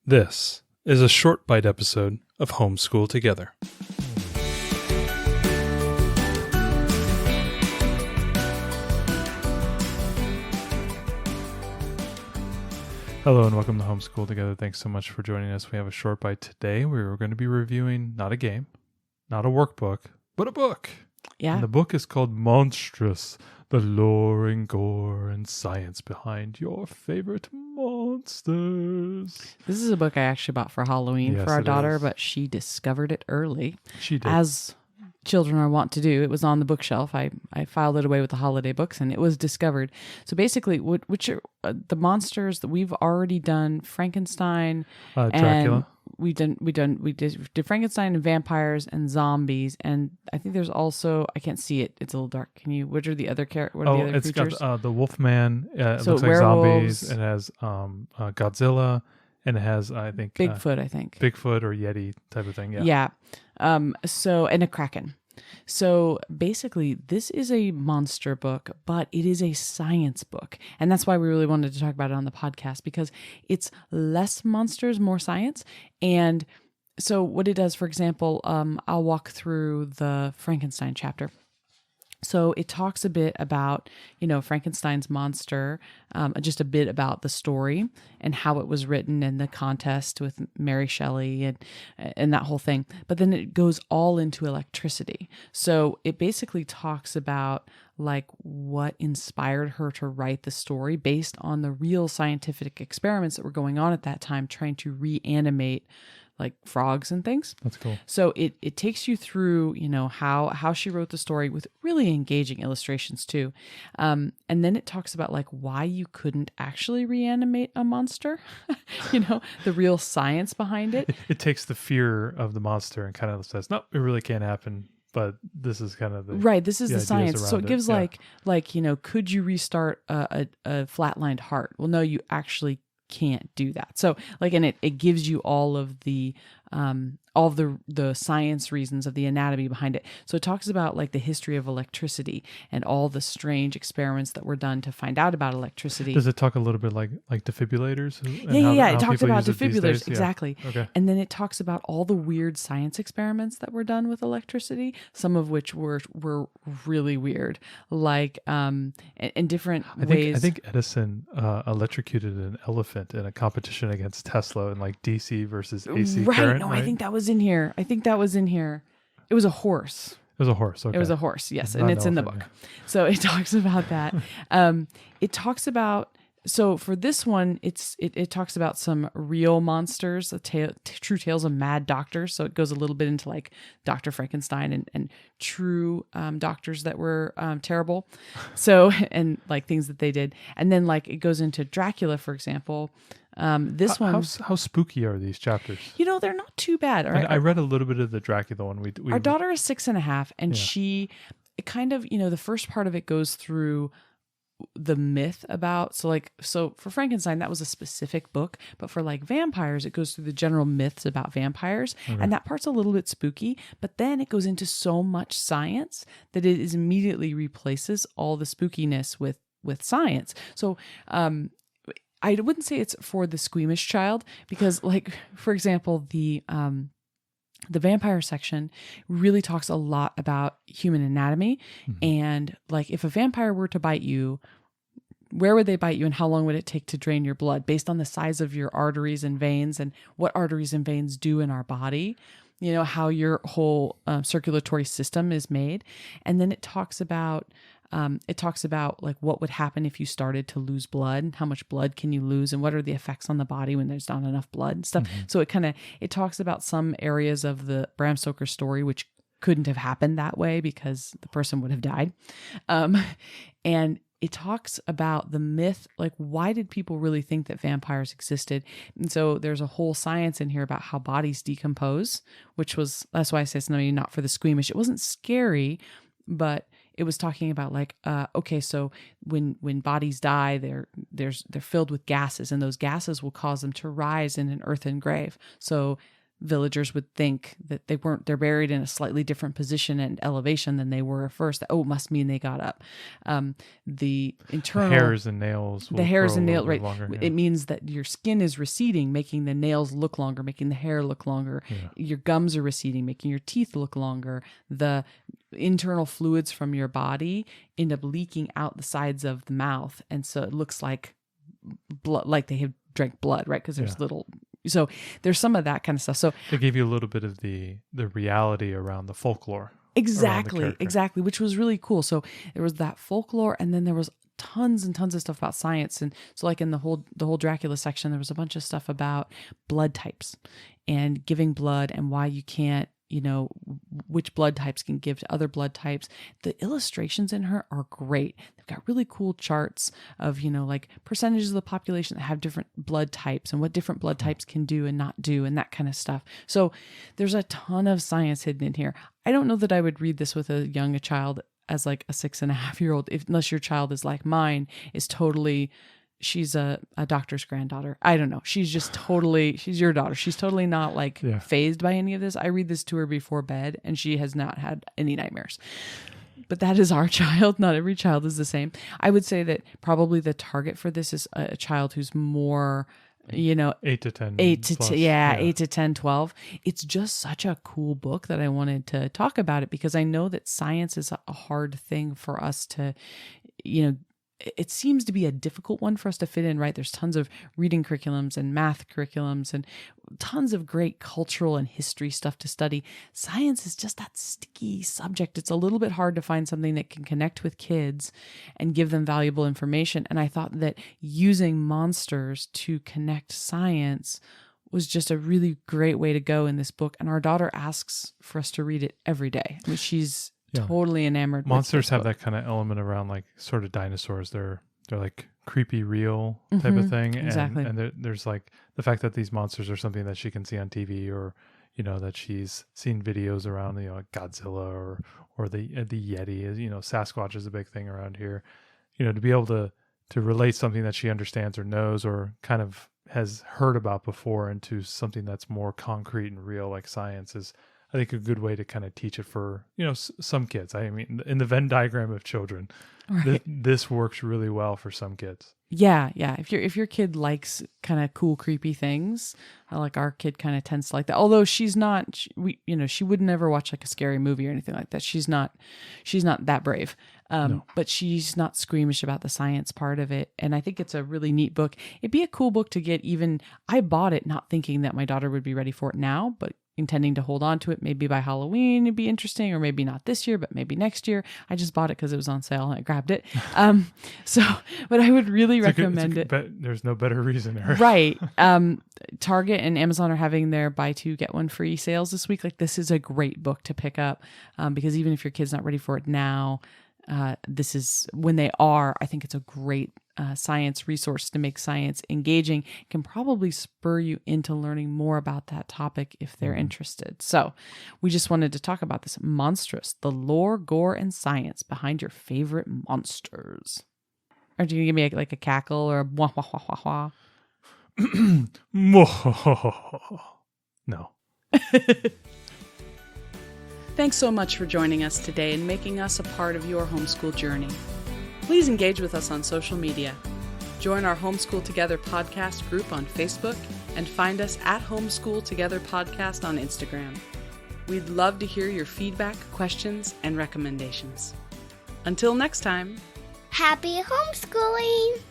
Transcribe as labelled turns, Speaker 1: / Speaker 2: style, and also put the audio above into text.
Speaker 1: This is a short bite episode of Homeschool Together. Hello and welcome to Homeschool Together. Thanks so much for joining us. We have a short bite today. We're going to be reviewing not a game, not a workbook, but a book.
Speaker 2: Yeah.
Speaker 1: And the book is called Monstrous, the lore and gore and science behind your favorite monsters.
Speaker 2: This is a book I actually bought for Halloween
Speaker 1: Yes,
Speaker 2: for our
Speaker 1: it
Speaker 2: daughter,
Speaker 1: is.
Speaker 2: but she discovered it early.
Speaker 1: She did.
Speaker 2: As children are wont to do. It was on the bookshelf. I filed it away with the holiday books and it was discovered. So basically, which are the monsters that we've already done, Frankenstein,
Speaker 1: Dracula.
Speaker 2: and we did Frankenstein and vampires and zombies, and I think there's also, I can't see it, it's a little dark. What are the other what are the other
Speaker 1: It's
Speaker 2: creatures?
Speaker 1: got the Wolfman. It
Speaker 2: So
Speaker 1: looks like
Speaker 2: werewolves.
Speaker 1: zombies. It has Godzilla, and it has, I think,
Speaker 2: Bigfoot, I think.
Speaker 1: Bigfoot or Yeti type of thing. Yeah.
Speaker 2: Yeah. So, and a Kraken. So basically, this is a monster book, but it is a science book. And that's why we really wanted to talk about it on the podcast, because it's less monsters, more science. And so what it does, for example, I'll walk through the Frankenstein chapter. So it talks a bit about, Frankenstein's monster, just a bit about the story and how it was written and the contest with Mary Shelley and that whole thing. But then it goes all into electricity. So it basically talks about like what inspired her to write the story based on the real scientific experiments that were going on at that time, trying to reanimate like frogs and things.
Speaker 1: That's cool.
Speaker 2: So it takes you through, how she wrote the story with really engaging illustrations too. And then it talks about like why you couldn't actually reanimate a monster, the real science behind it.
Speaker 1: It takes the fear of the monster and kind of says, no, it really can't happen. But this is kind of the
Speaker 2: right. This is the
Speaker 1: ideas
Speaker 2: science. So
Speaker 1: around
Speaker 2: it gives
Speaker 1: yeah.
Speaker 2: could you restart a flatlined heart? Well, no, you actually can't do that. So and it gives you all of the science reasons of the anatomy behind it. So it talks about like the history of electricity and all the strange experiments that were done to find out about electricity.
Speaker 1: Does it talk a little bit like defibrillators?
Speaker 2: Yeah. It talks about defibrillators.
Speaker 1: Yeah.
Speaker 2: Exactly.
Speaker 1: Okay.
Speaker 2: And then it talks about all the weird science experiments that were done with electricity, some of which were really weird, like in different ways.
Speaker 1: I think Edison electrocuted an elephant in a competition against Tesla in like DC versus AC
Speaker 2: right.
Speaker 1: current.
Speaker 2: No,
Speaker 1: right?
Speaker 2: I think that was in here. It was a horse.
Speaker 1: It was a horse. Okay.
Speaker 2: It was a horse, yes,
Speaker 1: Not
Speaker 2: and
Speaker 1: an
Speaker 2: it's in the
Speaker 1: elephant,
Speaker 2: book. So it talks about that. It talks about, so for this one, it talks about some real monsters, true tales of mad doctors. So it goes a little bit into like Dr. Frankenstein and true doctors that were terrible. So, and like things that they did. And then like it goes into Dracula, for example. This one,
Speaker 1: how spooky are these chapters?
Speaker 2: they're not too bad.
Speaker 1: I read a little bit of the Dracula one.
Speaker 2: Our daughter is 6.5, and she kind of, the first part of it goes through the myth about, so for Frankenstein, that was a specific book, but for like vampires, it goes through the general myths about vampires. Okay. And that part's a little bit spooky, but then it goes into so much science that it immediately replaces all the spookiness with science. So, I wouldn't say it's for the squeamish child because, like, for example, the vampire section really talks a lot about human anatomy. Mm-hmm. And like if a vampire were to bite you, where would they bite you and how long would it take to drain your blood based on the size of your arteries and veins and what arteries and veins do in our body, how your whole circulatory system is made. And then it talks about like what would happen if you started to lose blood and how much blood can you lose and what are the effects on the body when there's not enough blood and stuff. Mm-hmm. So it talks about some areas of the Bram Stoker story, which couldn't have happened that way because the person would have died. And it talks about the myth, like why did people really think that vampires existed? And so there's a whole science in here about how bodies decompose, that's why I say it's maybe not for the squeamish. It wasn't scary, but it was talking about like, so when bodies die, they're filled with gases, and those gases will cause them to rise in an earthen grave. So villagers would think that they're buried in a slightly different position and elevation than they were at first. Oh, it must mean they got up. The internal
Speaker 1: hairs and nails.
Speaker 2: The hairs and nails,
Speaker 1: right?
Speaker 2: Longer, it means that your skin is receding, making the nails look longer, making the hair look longer.
Speaker 1: Yeah.
Speaker 2: Your gums are receding, making your teeth look longer. The internal fluids from your body end up leaking out the sides of the mouth, and so it looks like blood, like they have drank blood, right? Because there's little. So there's some of that kind of stuff. So
Speaker 1: they gave you a little bit of the reality around the folklore.
Speaker 2: Exactly, which was really cool. So there was that folklore, and then there was tons and tons of stuff about science. And so like in the whole Dracula section, there was a bunch of stuff about blood types and giving blood and why you can't, which blood types can give to other blood types. The illustrations in her are great. They've got really cool charts of, like percentages of the population that have different blood types and what different blood types can do and not do and that kind of stuff. So there's a ton of science hidden in here. I don't know that I would read this with a child as like a 6.5-year-old, unless your child is like mine, is totally... She's a doctor's granddaughter. I don't know. She's your daughter. She's totally not like fazed by any of this. I read this to her before bed and she has not had any nightmares. But that is our child. Not every child is the same. I would say that probably the target for this is a child who's more,
Speaker 1: 8 to 10.
Speaker 2: 8 to 10, 12. It's just such a cool book that I wanted to talk about it because I know that science is a hard thing for us to, it seems to be a difficult one for us to fit in, right? There's tons of reading curriculums and math curriculums and tons of great cultural and history stuff to study. Science is just that sticky subject. It's a little bit hard to find something that can connect with kids and give them valuable information. And I thought that using Monsters to connect science was just a really great way to go in this book. And our daughter asks for us to read it every day. I mean, she's totally enamored.
Speaker 1: Monsters have that kind of element around like sort of dinosaurs. They're like creepy real type of thing.
Speaker 2: Exactly.
Speaker 1: And there's like the fact that these monsters are something that she can see on TV or, that she's seen videos around, like Godzilla or the Yeti is, Sasquatch is a big thing around here. To be able to relate something that she understands or knows or kind of has heard about before into something that's more concrete and real like science is, I think, a good way to kind of teach it for, some kids. I mean, in the Venn diagram of children, right. This works really well for some kids.
Speaker 2: Yeah. If your kid likes kind of cool, creepy things, like our kid kind of tends to like that. Although she's not, she would never watch like a scary movie or anything like that. She's not that brave. No. But she's not squeamish about the science part of it. And I think it's a really neat book. It'd be a cool book to get I bought it not thinking that my daughter would be ready for it now, but intending to hold on to it. Maybe by Halloween it'd be interesting, or maybe not this year, but maybe next year. I just bought it because it was on sale and I grabbed it. But I would really recommend it.
Speaker 1: There's no better reason.
Speaker 2: Right. Target and Amazon are having their buy two, get one free sales this week. Like, this is a great book to pick up because even if your kid's not ready for it now, this is when they are. I think it's a great science resource to make science engaging. It can probably spur you into learning more about that topic if they're interested. So we just wanted to talk about this. Monstrous, the lore, gore, and science behind your favorite monsters. Are you going to give me a cackle or a wah wah wah wah wah?
Speaker 1: No.
Speaker 2: Thanks so much for joining us today and making us a part of your homeschool journey. Please engage with us on social media. Join our Homeschool Together podcast group on Facebook and find us at Homeschool Together Podcast on Instagram. We'd love to hear your feedback, questions, and recommendations. Until next time.
Speaker 3: Happy homeschooling!